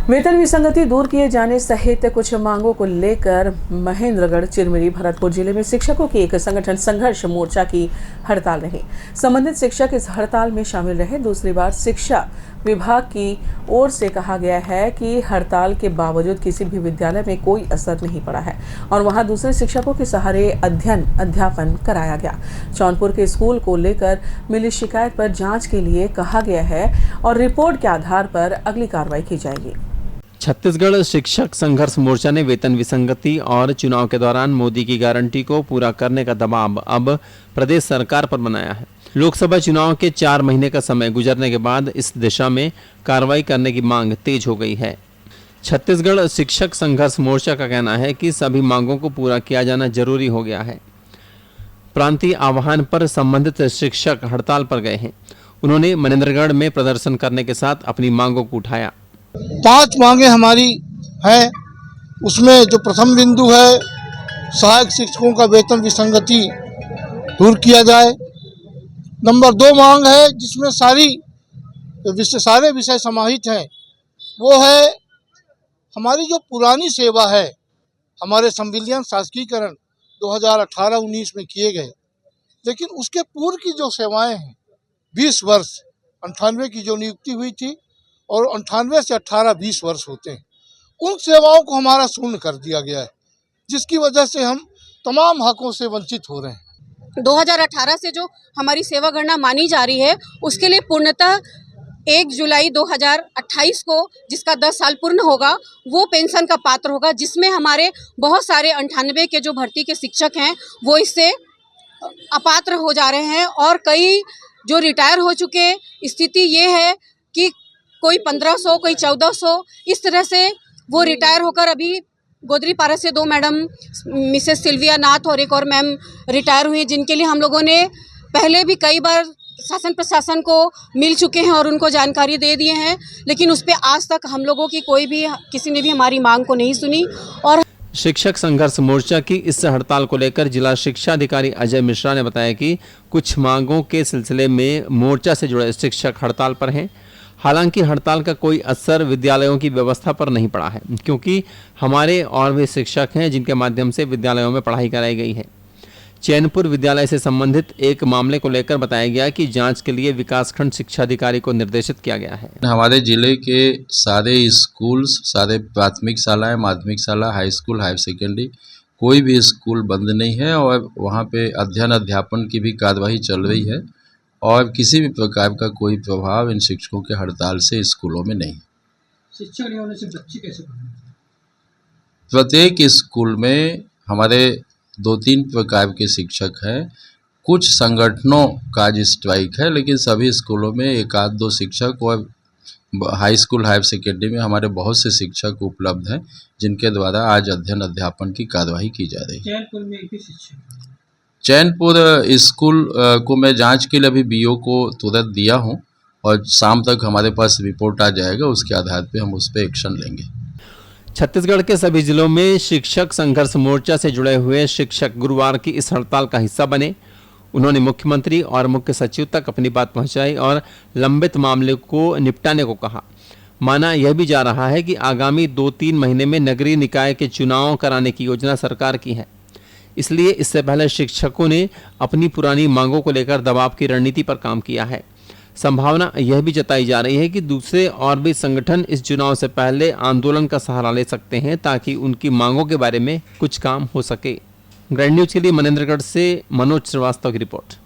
वेतन विसंगति दूर किए जाने सहित कुछ मांगों को लेकर महेंद्रगढ़, चिरमिरी, भरतपुर जिले में शिक्षकों की एक संगठन संघर्ष मोर्चा की हड़ताल रही। संबंधित शिक्षक इस हड़ताल में शामिल रहे। दूसरी बार शिक्षा विभाग की ओर से कहा गया है कि हड़ताल के बावजूद किसी भी विद्यालय में कोई असर नहीं पड़ा है और वहां दूसरे शिक्षकों के सहारे अध्यापन कराया गया। जौनपुर के स्कूल को लेकर मिली शिकायत पर जांच के लिए कहा गया है और रिपोर्ट के आधार पर अगली कार्रवाई की जाएगी। छत्तीसगढ़ शिक्षक संघर्ष मोर्चा ने वेतन विसंगति और चुनाव के दौरान मोदी की गारंटी को पूरा करने का दबाव अब प्रदेश सरकार पर बनाया है। लोकसभा चुनाव के 4 महीने का समय गुजरने के बाद इस दिशा में कार्रवाई करने की मांग तेज हो गई है। छत्तीसगढ़ शिक्षक संघर्ष मोर्चा का कहना है कि सभी मांगों को पूरा किया जाना जरूरी हो गया है। प्रांतीय आह्वान पर संबंधित शिक्षक हड़ताल पर गए हैं। उन्होंने मनेंद्रगढ़ में प्रदर्शन करने के साथ अपनी मांगों को उठाया। 5 मांगे हमारी है। उसमें जो प्रथम बिंदु है, सहायक शिक्षकों का वेतन विसंगति दूर किया जाए। नंबर 2 मांग है जिसमें सारे विषय समाहित हैं, वो है हमारी जो पुरानी सेवा है, हमारे संविलियन शासकीकरण 2018-19 में किए गए, लेकिन उसके पूर्व की जो सेवाएं हैं 20 वर्ष 98 की जो नियुक्ति हुई थी और 98 से 18-20 वर्ष होते हैं, उन सेवाओं को हमारा शून्य कर दिया गया है, जिसकी वजह से हम तमाम हकों से वंचित हो रहे हैं। 2018 से जो हमारी सेवा गणना मानी जा रही है, उसके लिए पूर्णतः 1 जुलाई 2028 को जिसका 10 साल पूर्ण होगा, वो पेंशन का पात्र होगा, जिसमें हमारे बहुत सारे 98 के जो भर्ती के शिक्षक हैं वो इससे अपात्र हो जा रहे हैं और कई जो रिटायर हो चुके। स्थिति ये है कि कोई 1500, कोई 1400, इस तरह से वो रिटायर होकर अभी गोदरीपारा से 2 मैडम मिसेस सिल्विया नाथ और एक और मैम रिटायर हुई, जिनके लिए हम लोगों ने पहले भी कई बार शासन प्रशासन को मिल चुके हैं और उनको जानकारी दे दिए हैं, लेकिन उस पर आज तक हम लोगों की किसी ने भी हमारी मांग को नहीं सुनी। और शिक्षक संघर्ष मोर्चा की इस हड़ताल को लेकर जिला शिक्षा अधिकारी अजय मिश्रा ने बताया कि कुछ मांगों के सिलसिले में मोर्चा से जुड़े शिक्षक हड़ताल पर हैं। हालांकि हड़ताल का कोई असर विद्यालयों की व्यवस्था पर नहीं पड़ा है, क्योंकि हमारे और भी शिक्षक हैं जिनके माध्यम से विद्यालयों में पढ़ाई कराई गई है। चैनपुर विद्यालय से संबंधित एक मामले को लेकर बताया गया कि जांच के लिए विकासखंड शिक्षा अधिकारी को निर्देशित किया गया है। हमारे जिले के सारे स्कूल्स, सारे प्राथमिक शालाएं, माध्यमिक शाला, हाई स्कूल, हायर सेकेंडरी, कोई भी स्कूल बंद नहीं है और वहाँ पे अध्ययन अध्यापन की भी कार्यवाही चल रही है और किसी भी प्रकार का कोई प्रभाव इन शिक्षकों के हड़ताल से स्कूलों में नहीं। शिक्षक नहीं होने से बच्चे कैसे पढ़ेंगे? प्रत्येक स्कूल में हमारे 2-3 प्रकार के शिक्षक हैं। कुछ संगठनों का आज स्ट्राइक है, लेकिन सभी स्कूलों में 1-2 शिक्षक और हाई स्कूल, हायर सेकेंडरी में हमारे बहुत से शिक्षक उपलब्ध हैं, जिनके द्वारा आज अध्ययन अध्यापन की कार्यवाही की जा रही है। चैनपुर में एक भी शिक्षक, चैनपुर स्कूल को मैं जांच के लिए अभी बीओ को तुरंत दिया हूं और शाम तक हमारे पास रिपोर्ट आ जाएगा, उसके आधार पे हम उस पर एक्शन लेंगे। छत्तीसगढ़ के सभी जिलों में शिक्षक संघर्ष मोर्चा से जुड़े हुए शिक्षक गुरुवार की इस हड़ताल का हिस्सा बने। उन्होंने मुख्यमंत्री और मुख्य सचिव तक अपनी बात पहुंचाई और लंबित मामले को निपटाने को कहा। माना यह भी जा रहा है कि आगामी 2-3 महीने में नगरीय निकाय के चुनाव कराने की योजना सरकार की है, इसलिए इससे पहले शिक्षकों ने अपनी पुरानी मांगों को लेकर दबाव की रणनीति पर काम किया है। संभावना यह भी जताई जा रही है कि दूसरे और भी संगठन इस चुनाव से पहले आंदोलन का सहारा ले सकते हैं, ताकि उनकी मांगों के बारे में कुछ काम हो सके। ग्रैंड न्यूज के लिए मनेंद्रगढ़ से मनोज श्रीवास्तव की रिपोर्ट।